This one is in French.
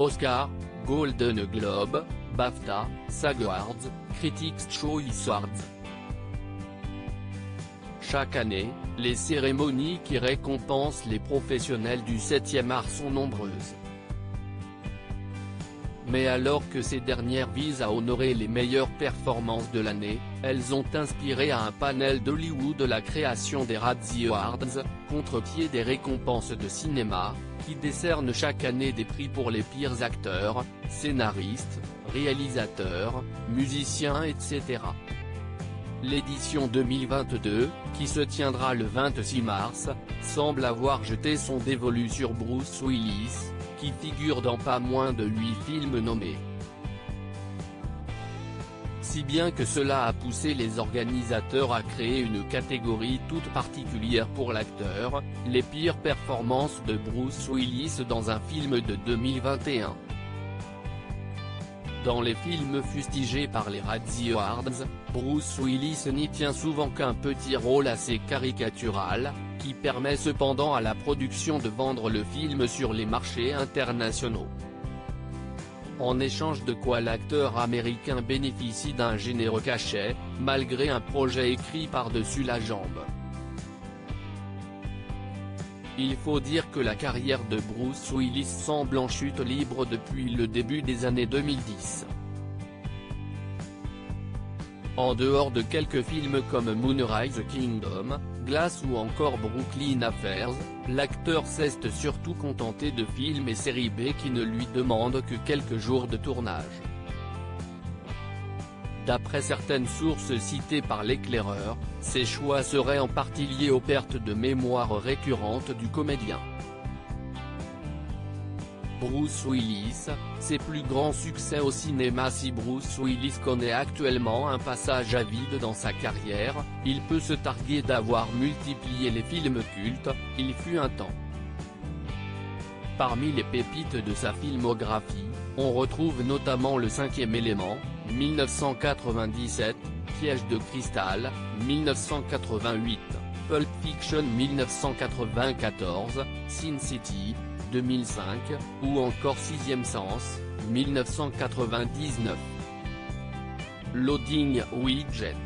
Oscar, Golden Globe, BAFTA, SAG Awards, Critics' Choice Awards. Chaque année, les cérémonies qui récompensent les professionnels du 7e art sont nombreuses. Mais alors que ces dernières visent à honorer les meilleures performances de l'année, elles ont inspiré à un panel d'Hollywood la création des Razzie Awards, contre-pied des récompenses de cinéma, qui décernent chaque année des prix pour les pires acteurs, scénaristes, réalisateurs, musiciens etc. L'édition 2022, qui se tiendra le 26 mars, semble avoir jeté son dévolu sur Bruce Willis, qui figure dans pas moins de 8 films nommés. Si bien que cela a poussé les organisateurs à créer une catégorie toute particulière pour l'acteur, les pires performances de Bruce Willis dans un film de 2021. Dans les films fustigés par les Razzie Awards, Bruce Willis n'y tient souvent qu'un petit rôle assez caricatural, qui permet cependant à la production de vendre le film sur les marchés internationaux. En échange de quoi l'acteur américain bénéficie d'un généreux cachet, malgré un projet écrit par-dessus la jambe. Il faut dire que la carrière de Bruce Willis semble en chute libre depuis le début des années 2010. En dehors de quelques films comme Moonrise Kingdom, Glass ou encore Brooklyn Affairs, l'acteur s'est surtout contenté de films et séries B qui ne lui demandent que quelques jours de tournage. D'après certaines sources citées par l'éclaireur, ces choix seraient en partie liés aux pertes de mémoire récurrentes du comédien. Bruce Willis, ses plus grands succès au cinéma. Si Bruce Willis connaît actuellement un passage à vide dans sa carrière, il peut se targuer d'avoir multiplié les films cultes, il fut un temps. Parmi les pépites de sa filmographie, on retrouve notamment Le 5e élément, 1997, Piège de cristal, 1988, Pulp Fiction 1994, Sin City, 2005, ou encore Sixième Sens, 1999. Loading Widget.